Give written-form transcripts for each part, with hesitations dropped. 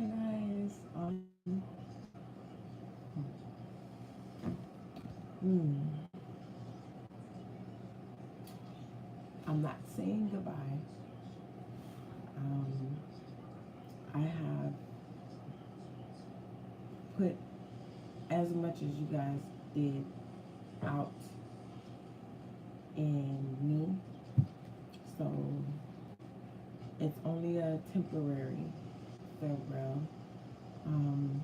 guys. Hmm, I'm not saying goodbye. Um, I have put as much as you guys did out in me, so it's only a temporary farewell. Um,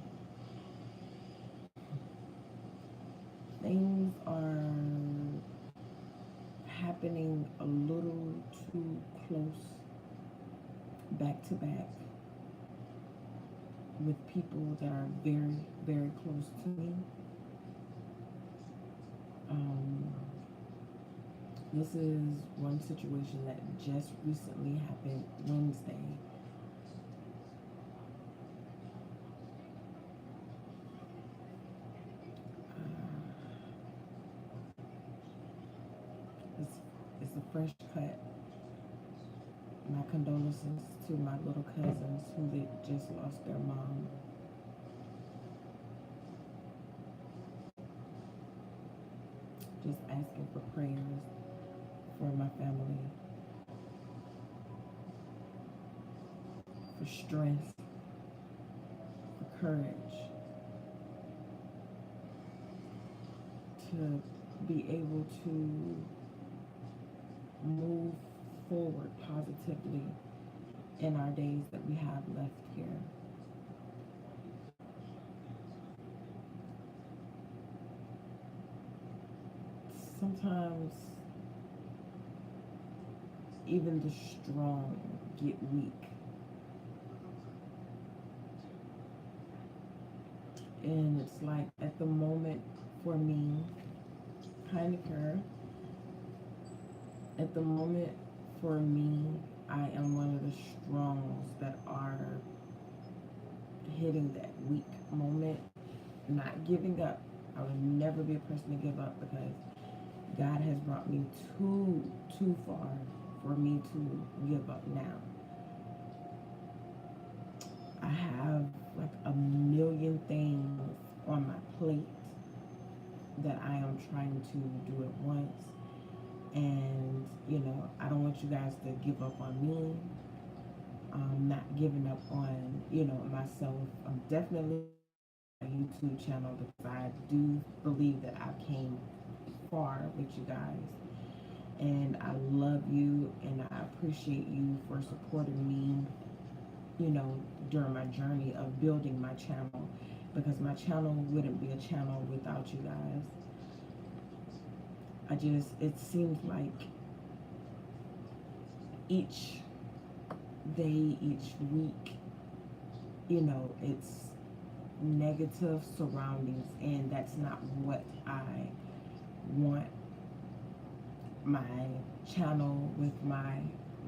Things are happening a little too close back to back with people that are very, very close to me. Um, this is one situation that just recently happened Wednesday. It's, it's a fresh cut. My condolences to my little cousins who they just lost their mom. Just asking for prayers for my family, for strength, for courage to be able to move forward positively in our days that we have left here. Sometimes even the strong get weak. And it's like at the moment for me, Heineken, at the moment for me, I am one of the strongs that are hitting that weak moment, not giving up. I would never be a person to give up because God has brought me too far for me to give up now. I have like a million things on my plate that I am trying to do at once. And, I don't want you guys to give up on me. I'm not giving up on, myself. I'm definitely a YouTube channel because I do believe that I came far with you guys. And I love you and I appreciate you for supporting me, during my journey of building my channel because my channel wouldn't be a channel without you guys. It seems like each day, each week, it's negative surroundings, and that's not what I want my channel with my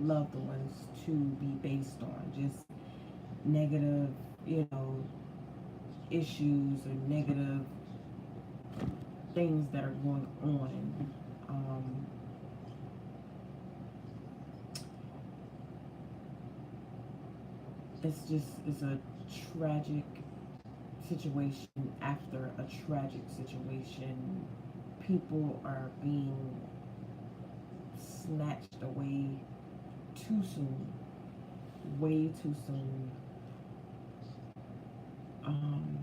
loved ones to be based on. Just negative, issues or negative things that are going on. It's a tragic situation after a tragic situation. People are being snatched away too soon, way too soon. Um,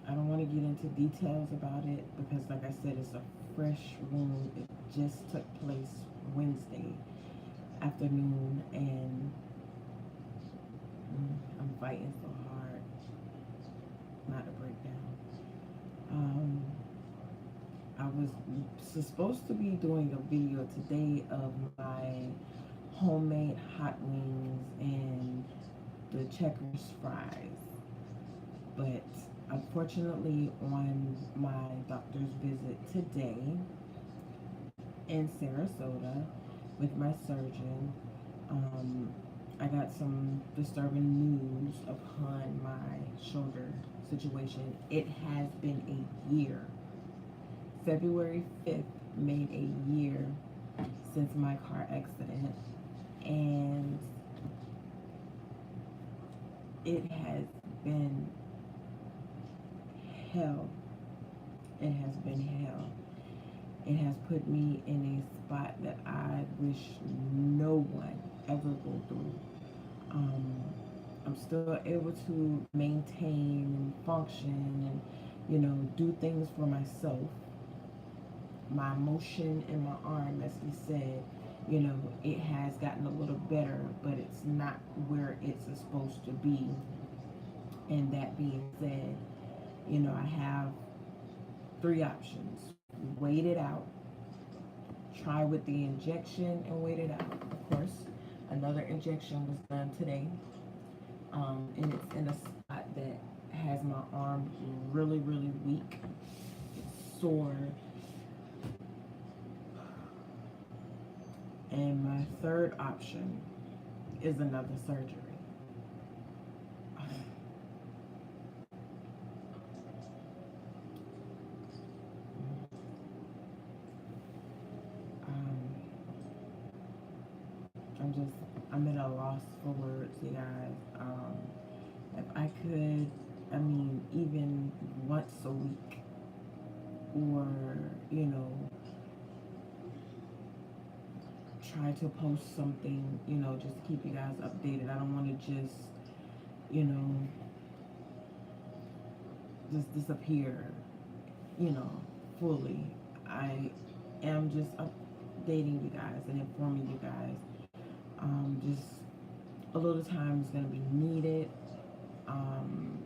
I don't want to get into details about it because, like I said, it's a fresh wound. It just took place Wednesday afternoon, and I'm fighting so hard not to break down. Um, I was supposed to be doing a video today of my homemade hot wings and the checkers fries, but unfortunately on my doctor's visit today in Sarasota with my surgeon, I got some disturbing news upon my shoulder situation. It has been a year. February 5th made a year since my car accident, and it has been hell. It has been hell. It has put me in a spot that I wish no one ever go through. Um, I'm still able to maintain and function and, do things for myself. My motion in my arm, as we said, it has gotten a little better, but it's not where it's supposed to be. And that being said, I have three options: wait it out, try with the injection and wait it out. Of course, another injection was done today, and it's in a spot that has my arm really, really weak. It's sore. And my third option is another surgery. Um, I'm at a loss for words, you guys. If I could, even once a week, or, try to post something, just to keep you guys updated. I don't want to you know, just disappear, you know, fully. I am just updating you guys and informing you guys. Just a little time is going to be needed. Um,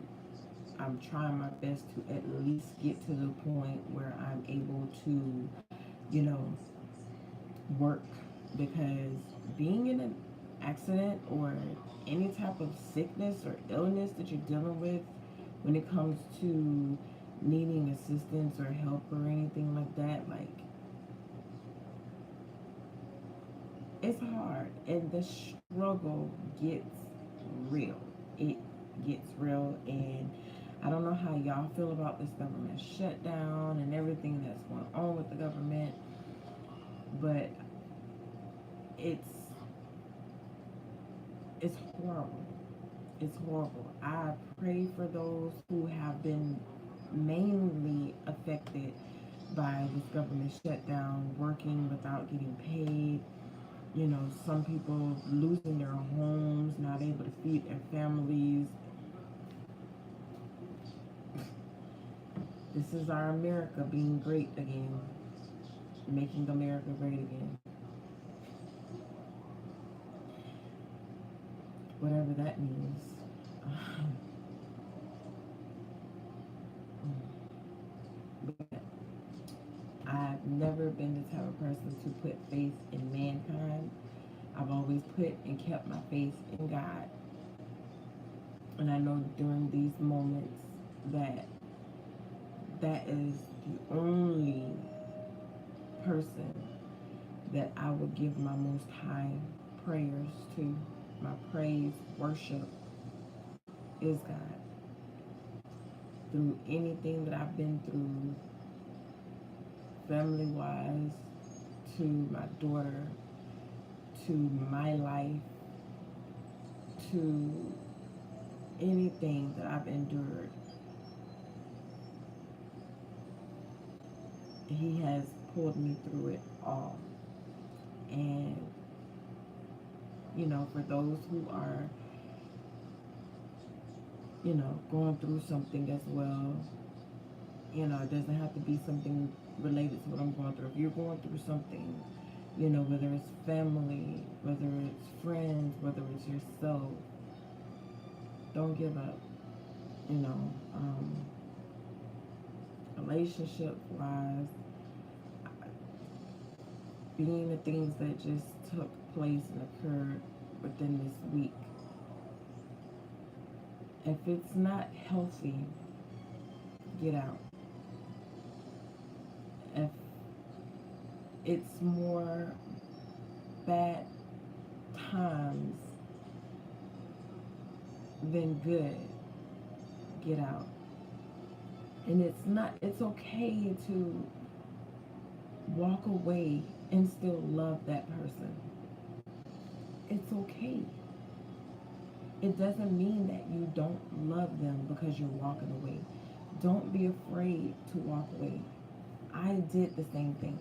I'm trying my best to at least get to the point where I'm able to, you know, work, because being in an accident or any type of sickness or illness that you're dealing with, when it comes to needing assistance or help or anything like that, like, it's hard and the struggle gets real. It gets real, and I don't know how y'all feel about this government shutdown and everything that's going on with the government, but it's it's horrible. It's horrible. I pray for those who have been mainly affected by this government shutdown, working without getting paid. Some people losing their homes, not able to feed their families. This is our America being great again, making America great again. Whatever that means. But I've never been the type of person to put faith in mankind. I've always put and kept my faith in God. And I know during these moments that that is the only person that I would give my most high prayers to. My praise, worship is God. Through anything that I've been through, family wise, to my daughter, to my life, to anything that I've endured, He has pulled me through it all. And, for those who are, going through something as well, it doesn't have to be something related to what I'm going through. If you're going through something, whether it's family, whether it's friends, whether it's yourself, don't give up. You know, relationship wise, being the things that just took place and occurred within this week. If it's not healthy, get out. If it's more bad times than good, get out. And it's okay to walk away and still love that person. It's okay. It doesn't mean that you don't love them because you're walking away. Don't be afraid to walk away. I did the same thing.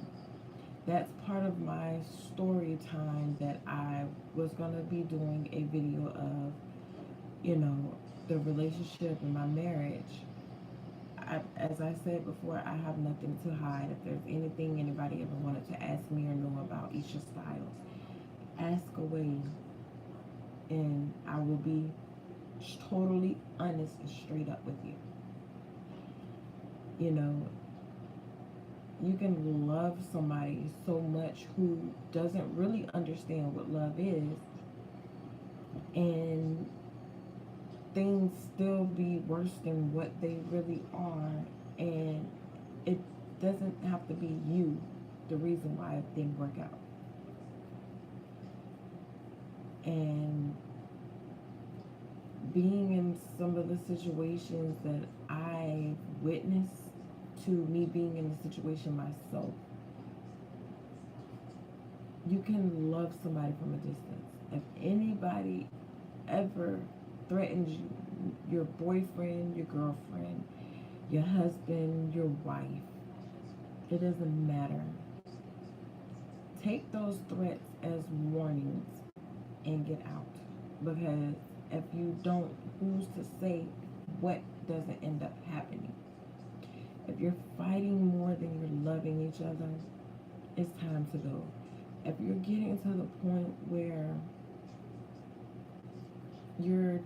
That's part of my story time that I was going to be doing a video of, you know, the relationship and my marriage. As I said before, I have nothing to hide. If there's anything anybody ever wanted to ask me or know about Isha Styles, ask away, and I will be totally honest and straight up with you. You know, you can love somebody so much who doesn't really understand what love is, and things still be worse than what they really are, and it doesn't have to be you the reason why it didn't work out. And being in some of the situations that I witnessed, to me being in the situation myself, you can love somebody from a distance. If anybody ever threatens you, your boyfriend, your girlfriend, your husband, your wife, it doesn't matter. Take those threats as warnings and get out. Because if you don't, who's to say what doesn't end up happening? If you're fighting more than you're loving each other, it's time to go. If you're getting to the point where your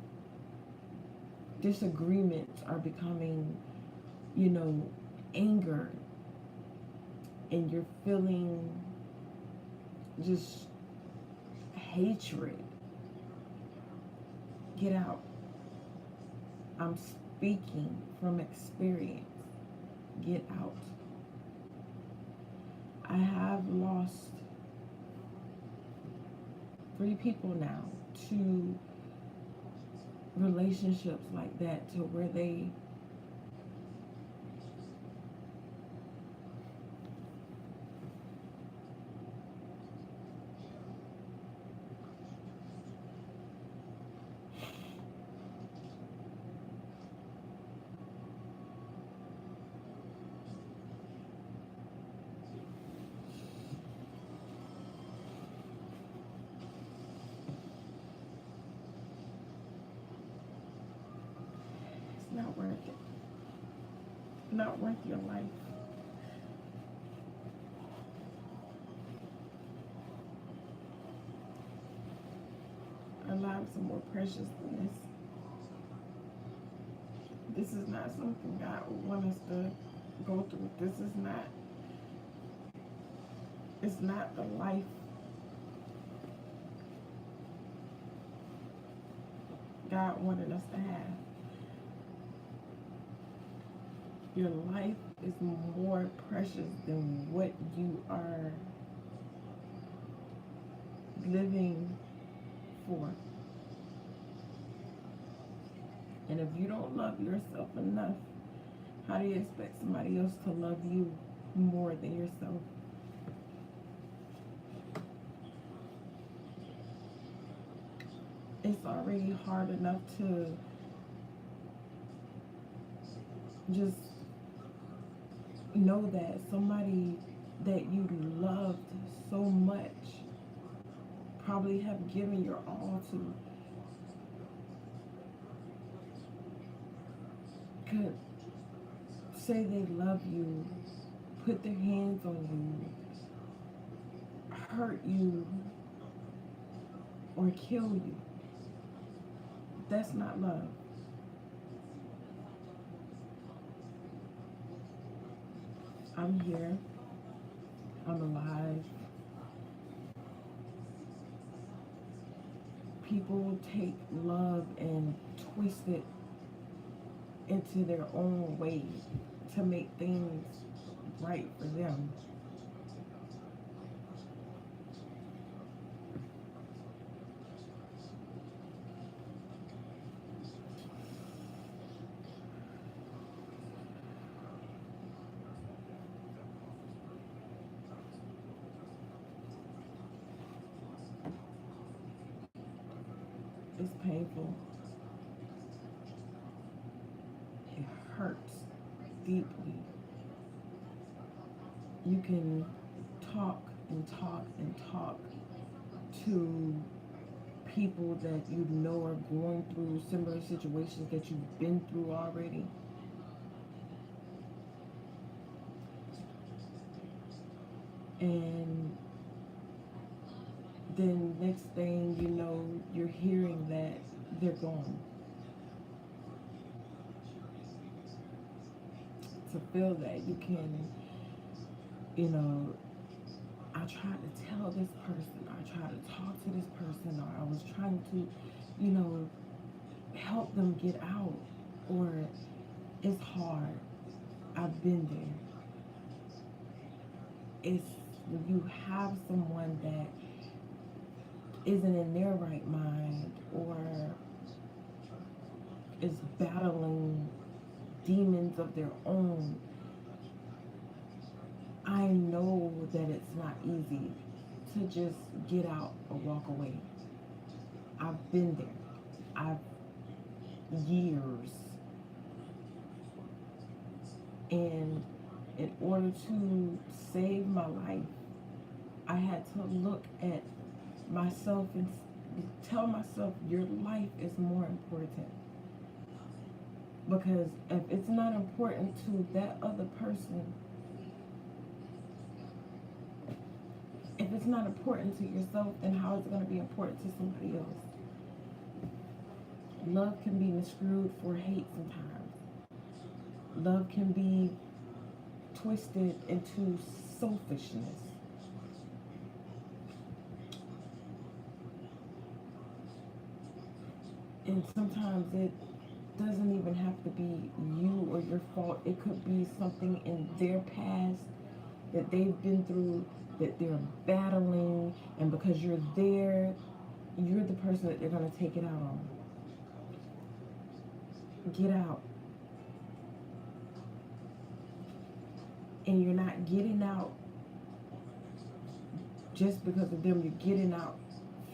disagreements are becoming, you know, anger, and you're feeling just hatred, get out. I'm speaking from experience. Get out. I have lost 3 people now to relationships like that, to where they it's not worth it. Not worth your life. Our lives are more precious than this. This is not something God would want us to go through. This is not, it's not the life God wanted us to have. Your life is more precious than what you are living for. And if you don't love yourself enough, how do you expect somebody else to love you more than yourself? It's already hard enough to just know that somebody that you loved so much, probably have given your all to, could say they love you, put their hands on you, hurt you, or kill you. That's not love. I'm here. I'm alive. People take love and twist it into their own way to make things right for them. It's painful. It hurts deeply. You can talk and talk and talk to people that you know are going through similar situations that you've been through already. And then next thing you know, you're hearing that they're gone. To feel that, you can, you know, I tried to tell this person, I tried to talk to this person, or I was trying to, you know, help them get out, or it's hard. I've been there. It's when you have someone that isn't in their right mind or is battling demons of their own. I know that it's not easy to just get out or walk away. I've been there. I've years. And in order to save my life, I had to look at myself and tell myself your life is more important. Because if it's not important to that other person, if it's not important to yourself, then how is it going to be important to somebody else? Love can be misconstrued for hate sometimes. Love can be twisted into selfishness. And sometimes it doesn't even have to be you or your fault. It could be something in their past that they've been through, that they're battling, and because you're there, you're the person that they're going to take it out on. Get out. And you're not getting out just because of them. You're getting out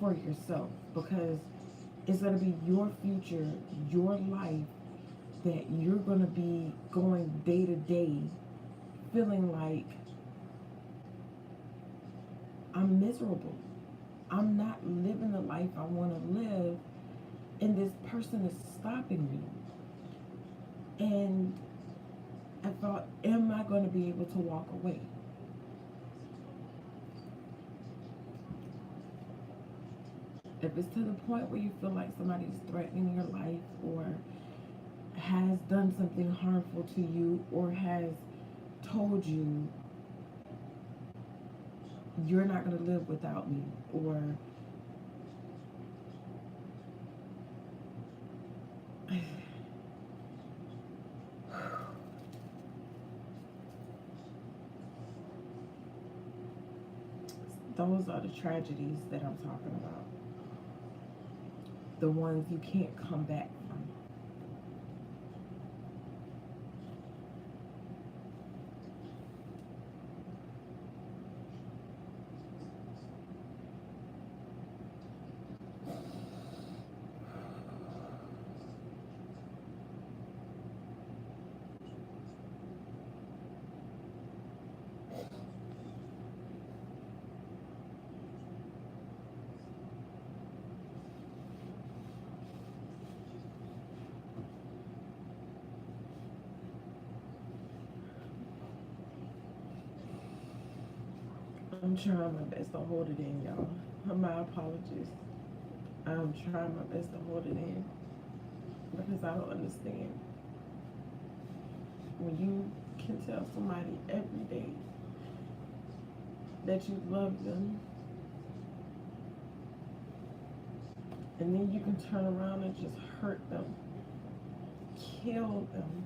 for yourself, because it's going to be your future, your life, that you're going to be going day to day feeling like I'm miserable. I'm not living the life I want to live, and this person is stopping me. And I thought, am I going to be able to walk away? If it's to the point where you feel like somebody's threatening your life, or has done something harmful to you, or has told you you're not going to live without me, or those are the tragedies that I'm talking about. The ones you can't come back from. I'm trying my best to hold it in, y'all. My apologies. I'm trying my best to hold it in, because I don't understand. When you can tell somebody every day that you love them, and then you can turn around and just hurt them, kill them.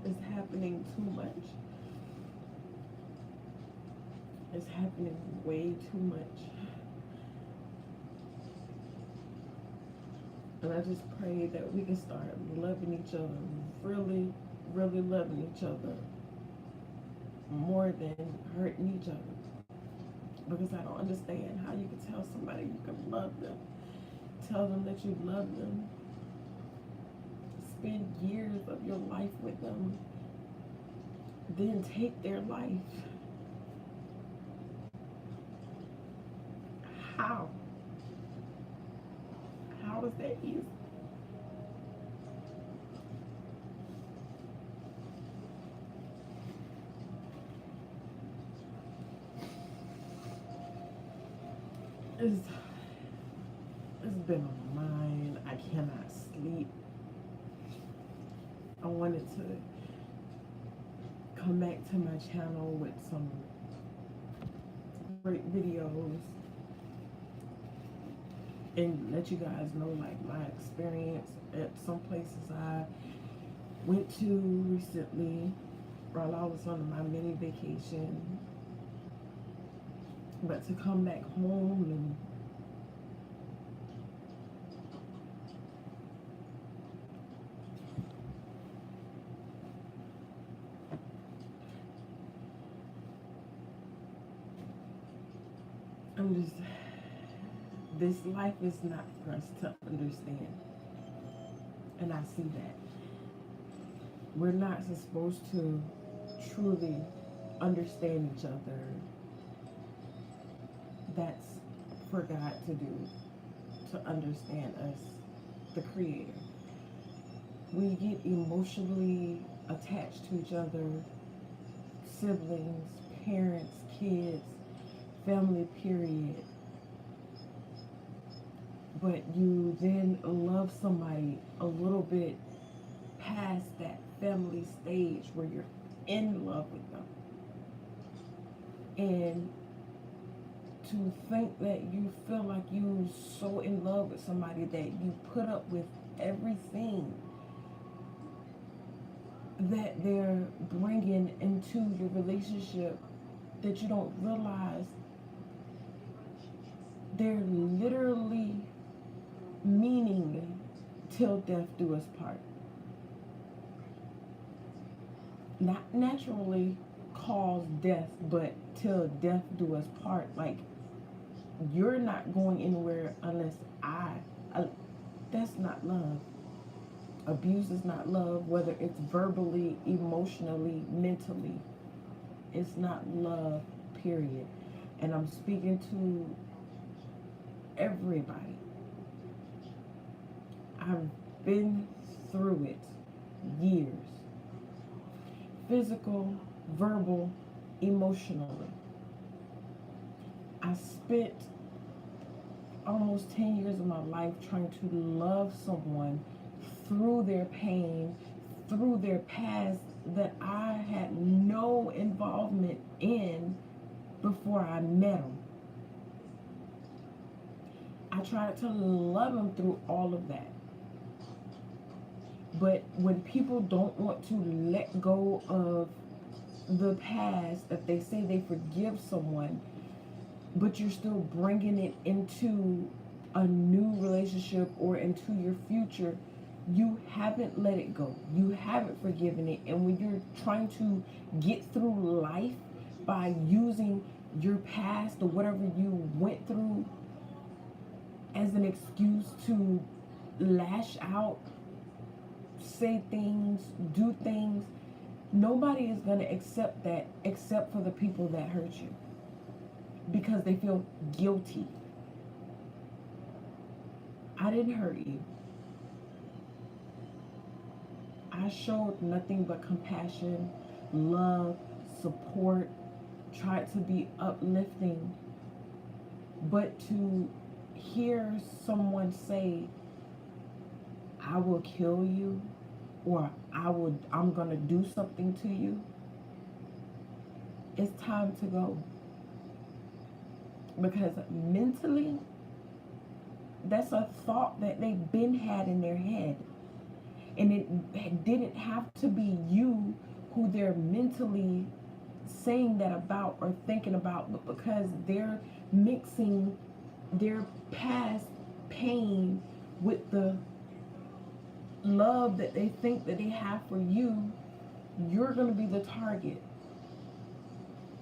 It's happening too much. It's happening way too much. And I just pray that we can start loving each other, really, really loving each other more than hurting each other. Because I don't understand how you can tell somebody you can love them, tell them that you love them, spend years of your life with them, then take their life. How? How is that easy? It's been on my mind. I cannot sleep. I wanted to come back to my channel with some great videos and let you guys know like my experience at some places I went to recently while I was on my mini vacation. But to come back home and I'm just, this life is not for us to understand. And I see that. We're not supposed to truly understand each other. That's for God to do, to understand us, the Creator. We get emotionally attached to each other, siblings, parents, kids, family, period. But you then love somebody a little bit past that family stage where you're in love with them. And to think that you feel like you're so in love with somebody that you put up with everything that they're bringing into your relationship, that you don't realize they're literally meaning till death do us part. Not naturally cause death, but till death do us part. Like, you're not going anywhere unless I that's not love. Abuse is not love, whether it's verbally, emotionally, mentally. It's not love, period. And I'm speaking to everybody. I've been through it years. Physical, verbal, emotionally. I spent almost 10 years of my life trying to love someone through their pain, through their past that I had no involvement in before I met them. I tried to love them through all of that. But when people don't want to let go of the past, that they say they forgive someone, but you're still bringing it into a new relationship or into your future, you haven't let it go. You haven't forgiven it. And when you're trying to get through life by using your past or whatever you went through as an excuse to lash out, say things, do things, nobody is going to accept that except for the people that hurt you, because they feel guilty. I didn't hurt you. I showed nothing but compassion, love, support, tried to be uplifting. But to hear someone say, I will kill you, or I'm gonna do something to you, it's time to go. Because mentally, that's a thought that they've been had in their head. And it didn't have to be you who they're mentally saying that about or thinking about, but because they're mixing their past pain with the love that they think that they have for you, you're going to be the target.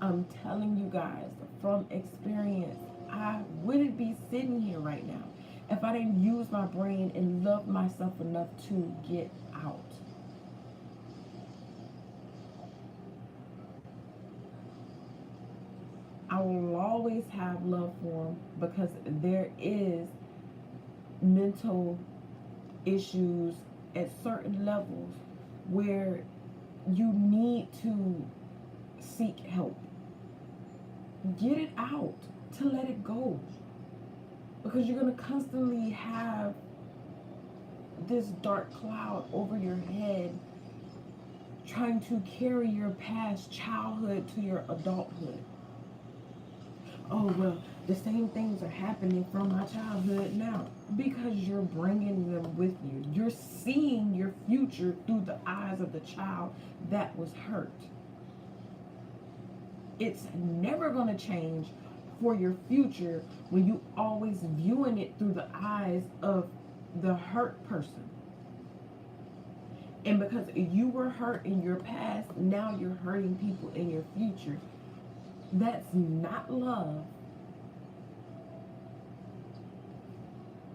I'm telling you guys from experience, I wouldn't be sitting here right now if I didn't use my brain and love myself enough to get out. I will always have love for them because there is mental issues at certain levels where you need to seek help. Get it out, to let it go. Because you're going to constantly have this dark cloud over your head trying to carry your past childhood to your adulthood. Oh, well, the same things are happening from my childhood now because you're bringing them with you. You're seeing your future through the eyes of the child that was hurt. It's never going to change for your future when you always viewing it through the eyes of the hurt person. And because you were hurt in your past, now you're hurting people in your future. That's not love.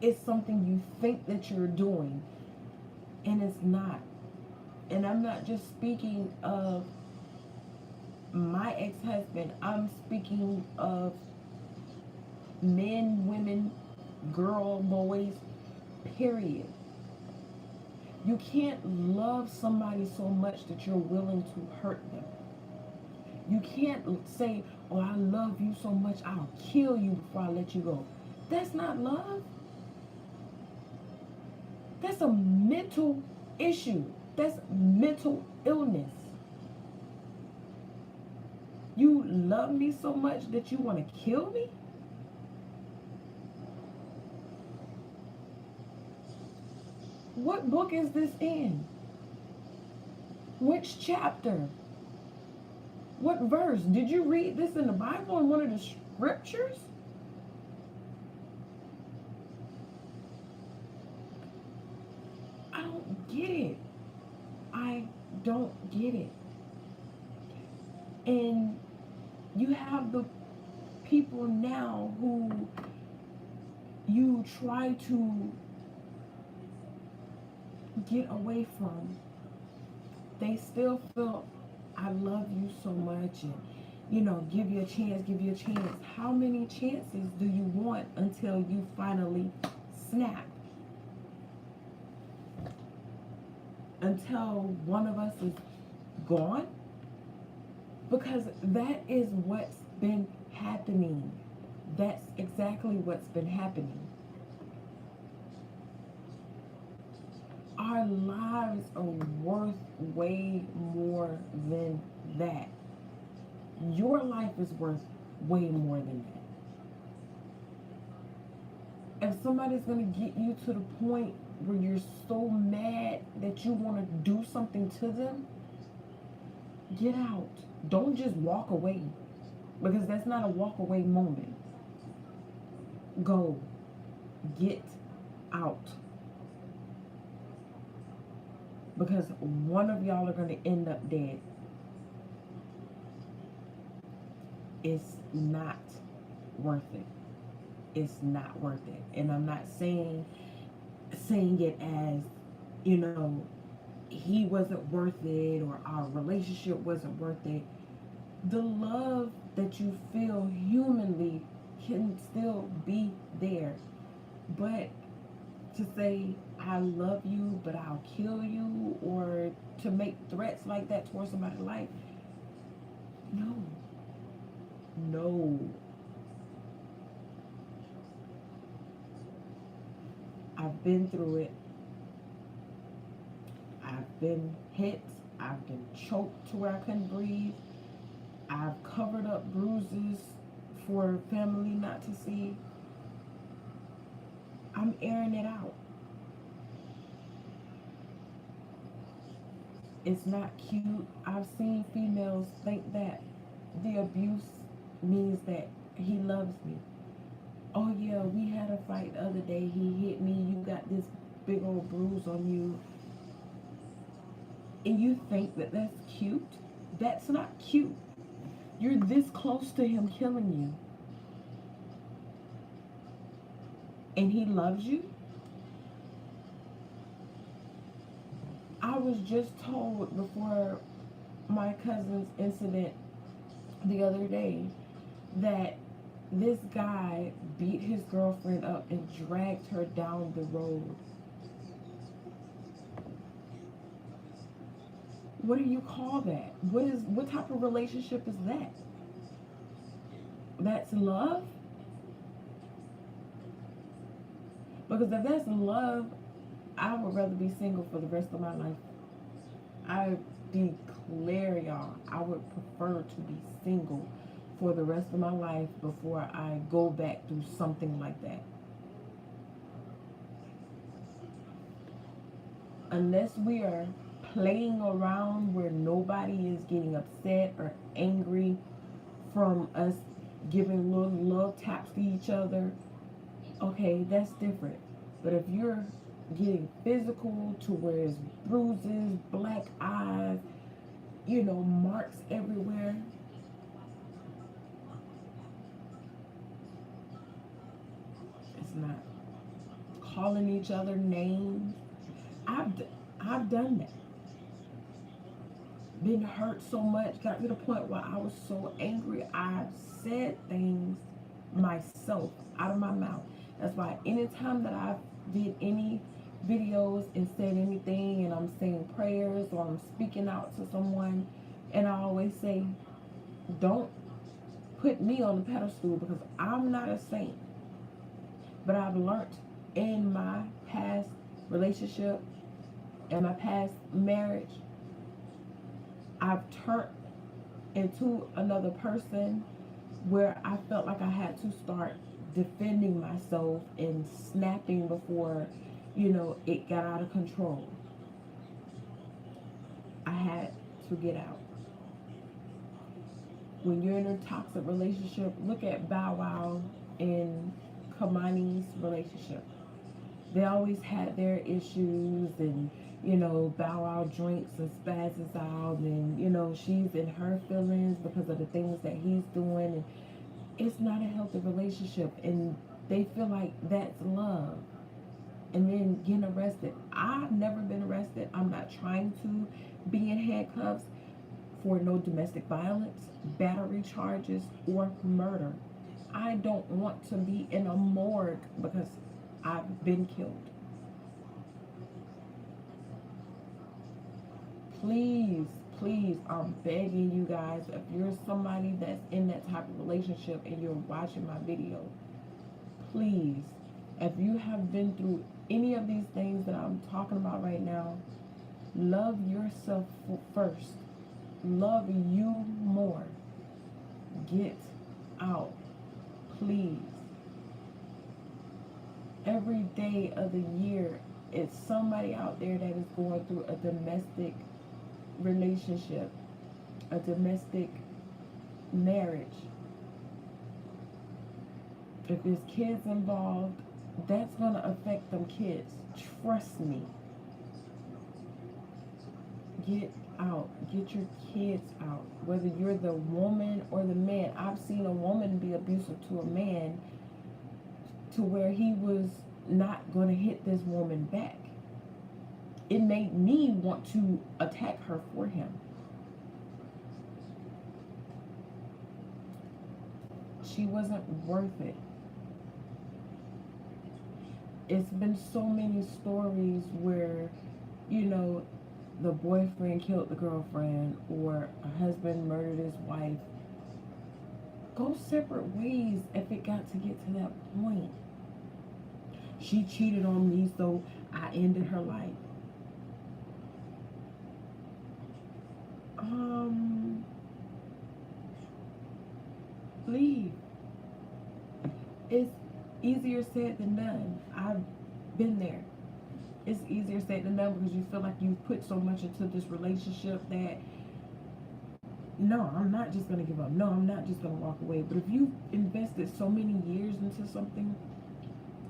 It's something you think that you're doing, and it's not. And I'm not just speaking of my ex-husband. I'm speaking of men, women, girl, boys, period. You can't love somebody so much that you're willing to hurt them. You can't say, oh, I love you so much, I'll kill you before I let you go. That's not love. That's a mental issue. That's mental illness. You love me so much that you want to kill me? What book is this in? Which chapter? What verse? Did you read this in the Bible in one of the scriptures? I don't get it. I don't get it. And you have the people now who you try to get away from. They still feel, I love you so much, and give you a chance, give you a chance. How many chances do you want until you finally snap? Until one of us is gone? Because that is what's been happening. That's exactly what's been happening. Our lives are worth way more than that. Your life is worth way more than that. If somebody's going to get you to the point where you're so mad that you want to do something to them, get out. Don't just walk away, because that's not a walk away moment. Go. Get out. Because one of y'all are going to end up dead. It's not worth it. It's not worth it. And I'm not saying it as, he wasn't worth it or our relationship wasn't worth it. The love that you feel humanly can still be there. But to say, I love you, but I'll kill you, or to make threats like that towards somebody's life, no. I've been through it. I've been hit. I've been choked to where I couldn't breathe. I've covered up bruises for family not to see. I'm airing it out. It's not cute. I've seen females think that the abuse means that he loves me. Oh yeah, we had a fight the other day. He hit me. You got this big old bruise on you. And you think that that's cute? That's not cute. You're this close to him killing you. And he loves you? I was just told before my cousin's incident the other day that this guy beat his girlfriend up and dragged her down the road. What do you call that? What type of relationship is that? That's love? Because if that's love, I would rather be single for the rest of my life. I declare y'all, I would prefer to be single for the rest of my life before I go back through something like that. Unless we are playing around where nobody is getting upset or angry from us giving little love taps to each other, okay, that's different. But if you're getting physical to where it's bruises, black eyes, marks everywhere, it's not. Calling each other names. I've, I've done that. Been hurt so much, got to the point where I was so angry, I've said things myself out of my mouth. That's why anytime that I did any videos and said anything and I'm saying prayers or I'm speaking out to someone, and I always say, don't put me on the pedestal because I'm not a saint. But I've learned in my past relationship and my past marriage, I've turned into another person where I felt like I had to start defending myself and snapping before, it got out of control. I had to get out. When you're in a toxic relationship, look at Bow Wow and Kamani's relationship. They always had their issues, and Bow Wow drinks and spazzes out, and she's in her feelings because of the things that he's doing, and it's not a healthy relationship, and they feel like that's love. And then getting arrested. I've never been arrested. I'm not trying to be in handcuffs for no domestic violence, battery charges, or murder. I don't want to be in a morgue because I've been killed. Please, please, I'm begging you guys, if you're somebody that's in that type of relationship and you're watching my video, please, if you have been through any of these things that I'm talking about right now, love yourself first. Love you more. Get out, please. Every day of the year, it's somebody out there that is going through a domestic relationship, a domestic marriage. If there's kids involved, that's going to affect them kids. Trust me. Get out. Get your kids out. Whether you're the woman or the man. I've seen a woman be abusive to a man to where he was not going to hit this woman back. It made me want to attack her for him. She wasn't worth it. It's been so many stories where, the boyfriend killed the girlfriend or a husband murdered his wife. Go separate ways if it got to get to that point. She cheated on me, so I ended her life. Leave. It's easier said than done. I've been there. It's easier said than done because you feel like you've put so much into this relationship that no, I'm not just gonna give up. No, I'm not just gonna walk away. But if you've invested so many years into something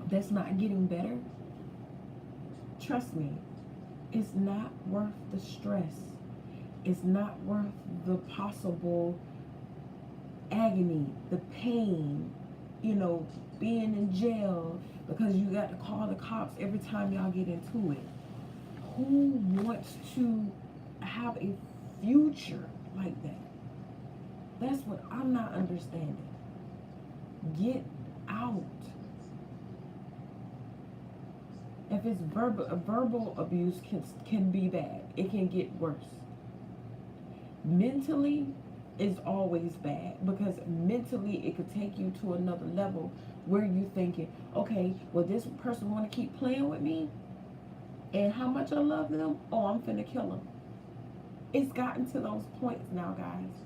that's not getting better, trust me, it's not worth the stress. It's not worth the possible agony, the pain, being in jail because you got to call the cops every time y'all get into it. Who wants to have a future like that? That's what I'm not understanding. Get out. If it's verbal abuse can be bad. It can get worse. Mentally is always bad because mentally it could take you to another level where you thinking, okay, well, this person want to keep playing with me and how much I love them. Oh, I'm finna kill them. It's gotten to those points now, guys.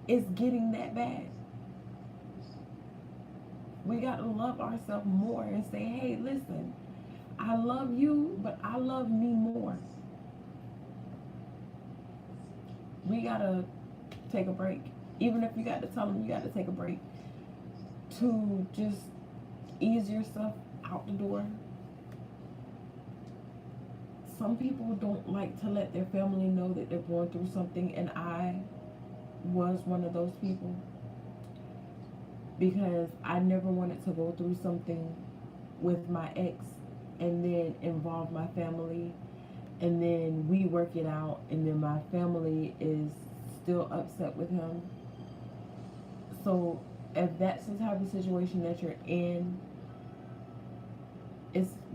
It's getting that bad. We got to love ourselves more and say, hey, listen, I love you, but I love me more. We got to take a break. Even if you got to tell them you got to take a break to just ease yourself out the door. Some people don't like to let their family know that they're going through something, and I was one of those people because I never wanted to go through something with my ex and then involve my family, and then we work it out, and then my family is still upset with him. So if that's the type of situation that you're in,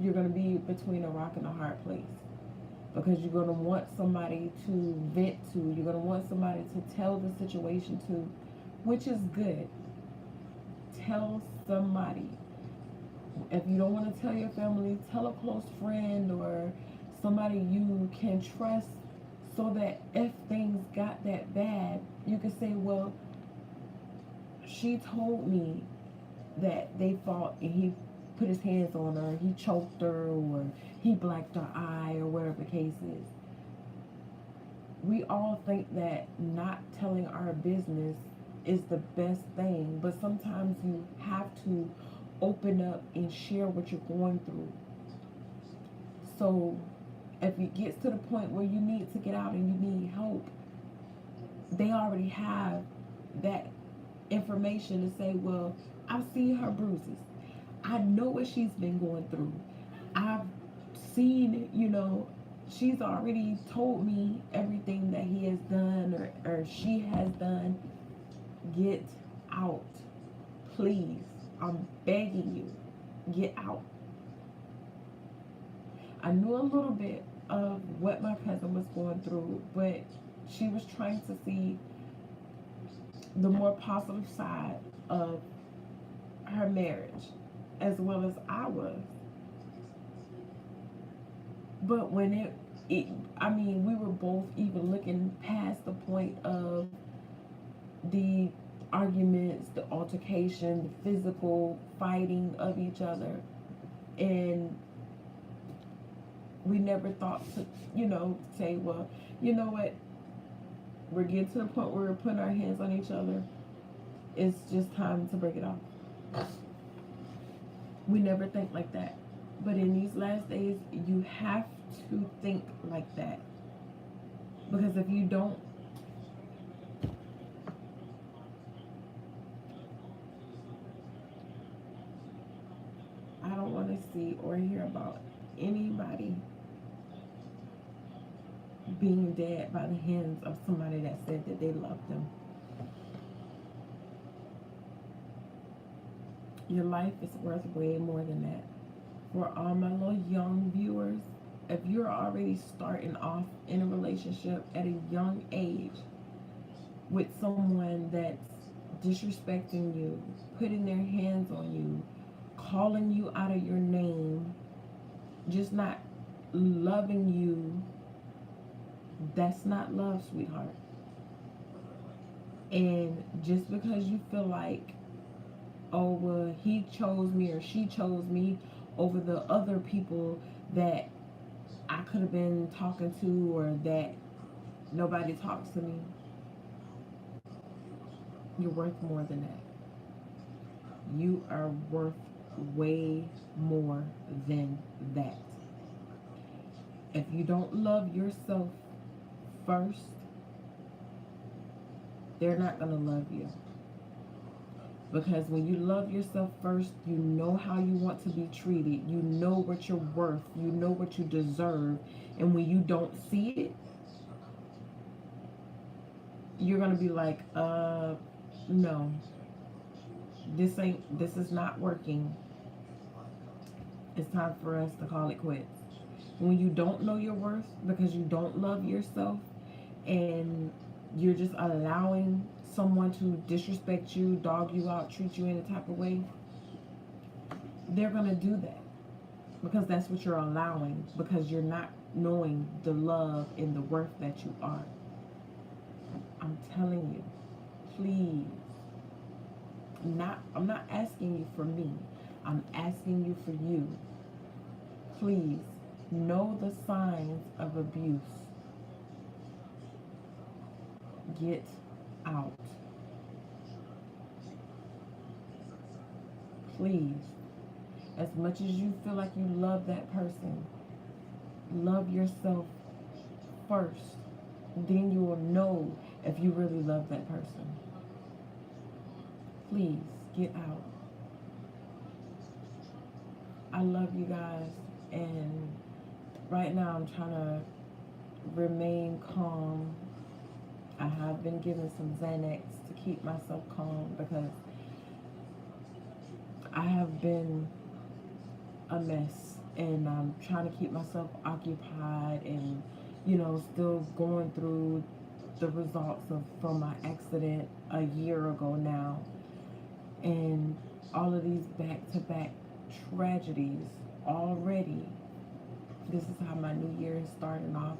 you're going to be between a rock and a hard place because you're going to want somebody to vent to. You're going to want somebody to tell the situation to, which is good. Tell somebody. If you don't want to tell your family, tell a close friend or somebody you can trust, so that if things got that bad, you can say, well, she told me that they fought and he put his hands on her, he choked her, or he blacked her eye, or whatever the case is. We all think that not telling our business is the best thing, but sometimes you have to open up and share what you're going through. So if it gets to the point where you need to get out and you need help, they already have that information to say, well, I've seen her bruises. I know what she's been going through. I've seen, she's already told me everything that he has done or she has done. Get out. Please. I'm begging you. Get out. I knew a little bit of what my cousin was going through, but she was trying to see the more positive side of her marriage, as well as I was. But when we were both even looking past the point of the arguments, the altercation, the physical fighting of each other, and we never thought to, say, well, you know what, we're getting to the point where we're putting our hands on each other. It's just time to break it off. We never think like that. But in these last days, you have to think like that. Because if you don't, I don't want to see or hear about anybody being dead by the hands of somebody that said that they loved them. Your life is worth way more than that. For all my little young viewers, if you're already starting off in a relationship at a young age with someone that's disrespecting you, putting their hands on you, calling you out of your name, just not loving you, that's not love, sweetheart. And just because you feel like, oh, well, he chose me or she chose me over the other people that I could have been talking to, or that nobody talks to me. You're worth more than that. You are worth way more than that. If you don't love yourself first, they're not going to love you. Because when you love yourself first, you know how you want to be treated. You know what you're worth. You know what you deserve. And when you don't see it, you're going to be like, no, this is not working. It's time for us to call it quits. When you don't know your worth because you don't love yourself, and you're just allowing someone to disrespect you, dog you out, treat you any type of way, they're going to do that because that's what you're allowing, because you're not knowing the love and the worth that you are. I'm telling you, please. I'm not asking you for me. I'm asking you for you. Please know the signs of abuse. Get out. Please. As much as you feel like you love that person, love yourself first. Then you will know if you really love that person. Please get out. I love you guys, and right now I'm trying to remain calm. I have been given some Xanax to keep myself calm because I have been a mess, and I'm trying to keep myself occupied, and still going through the results from my accident a year ago now, and all of these back-to-back tragedies already. This is how my new year is starting off.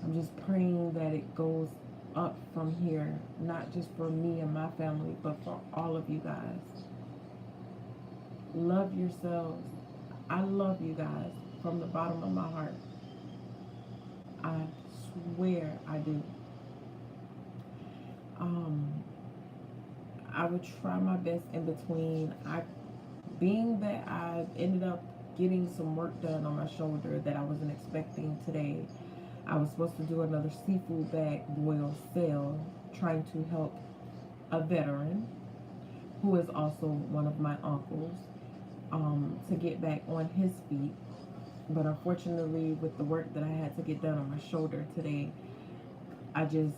I'm just praying that it goes up from here, not just for me and my family, but for all of you guys. Love yourselves. I love you guys from the bottom of my heart. I swear I do. I would try my best in between. Being that I ended up getting some work done on my shoulder that I wasn't expecting today. I was supposed to do another seafood bag boil sale, trying to help a veteran who is also one of my uncles, to get back on his feet. But unfortunately, with the work that I had to get done on my shoulder today, I just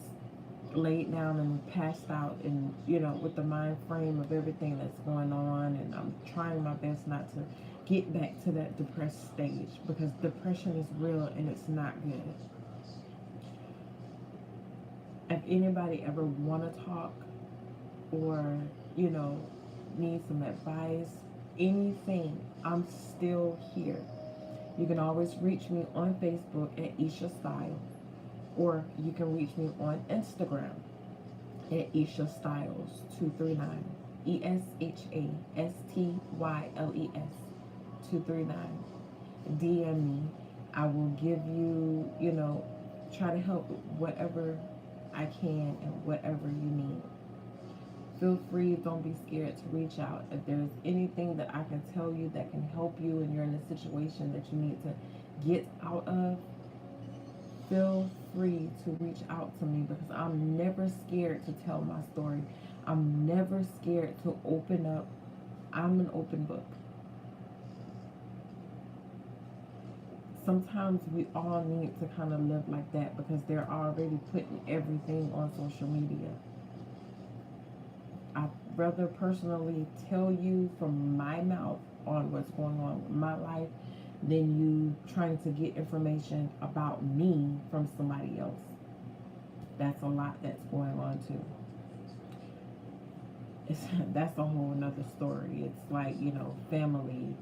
laid down and passed out, and with the mind frame of everything that's going on, and I'm trying my best not to get back to that depressed stage, because depression is real and it's not good. If anybody ever want to talk, or need some advice, anything, I'm still here. You can always reach me on Facebook at Isha Style, or you can reach me on Instagram at Isha Styles 239, ESHASTYLES 239. DM me. I will give you, try to help with whatever I can and whatever you need. Feel free, don't be scared to reach out. If there's anything that I can tell you that can help you and you're in a situation that you need to get out of, feel free to reach out to me, because I'm never scared to tell my story. I'm never scared to open up. I'm an open book. Sometimes we all need to kind of live like that, because they're already putting everything on social media. I'd rather personally tell you from my mouth on what's going on with my life than you trying to get information about me from somebody else. That's a lot that's going on too. That's a whole nother story. It's like, family,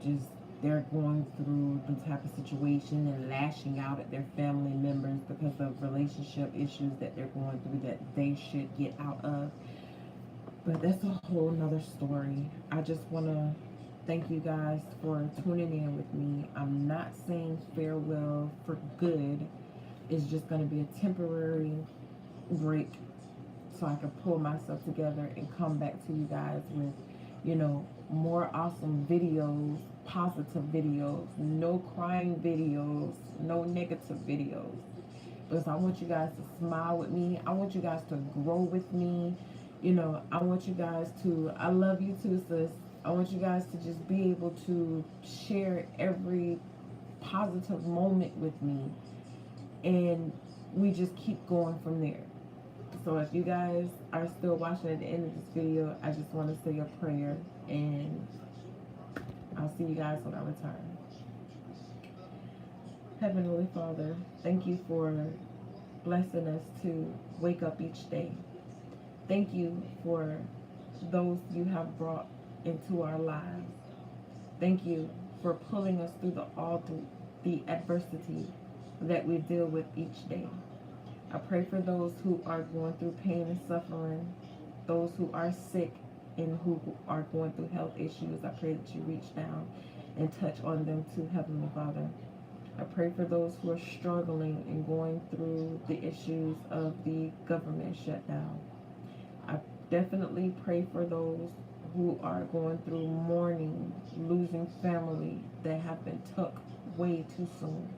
just they're going through some type of situation and lashing out at their family members because of relationship issues that they're going through that they should get out of. But that's a whole nother story. I just want to Thank you guys for tuning in with me. I'm not saying farewell for good. It's just going to be a temporary break so I can pull myself together and come back to you guys with, more awesome videos, positive videos, no crying videos, no negative videos. Because I want you guys to smile with me. I want you guys to grow with me. I want you guys to, I love you too, sis. I want you guys to just be able to share every positive moment with me. And we just keep going from there. So if you guys are still watching at the end of this video, I just want to say a prayer. And I'll see you guys when I return. Heavenly Father, thank you for blessing us to wake up each day. Thank you for those you have brought into our lives. Thank you for pulling us through the adversity that we deal with each day. I pray for those who are going through pain and suffering, those who are sick and who are going through health issues. I pray that you reach down and touch on them too, Heavenly Father. I pray for those who are struggling and going through the issues of the government shutdown. I definitely pray for those who are going through mourning, losing family that have been took way too soon.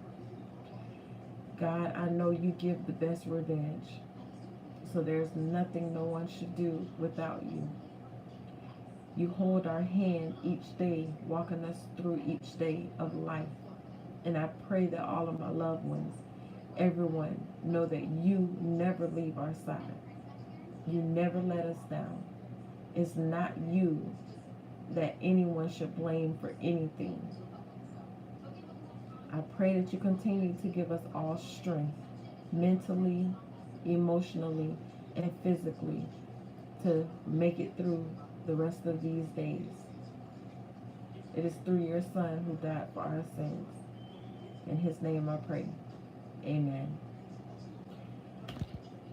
God, I know you give the best revenge, so there's nothing no one should do without you. You hold our hand each day, walking us through each day of life. And I pray that all of my loved ones, everyone, know that you never leave our side. You never let us down. It's not you that anyone should blame for anything. I pray that you continue to give us all strength, mentally, emotionally, and physically, to make it through the rest of these days. It is through your Son who died for our sins. In his name I pray. Amen.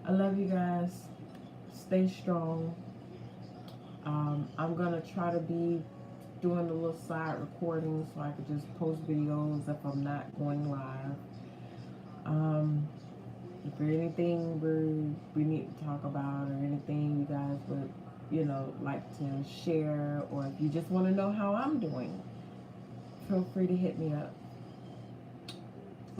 I love you guys. Stay strong. I'm going to try to be doing a little side recording so I could just post videos if I'm not going live. If there's anything we need to talk about or anything you guys would, like to share, or if you just want to know how I'm doing, feel free to hit me up.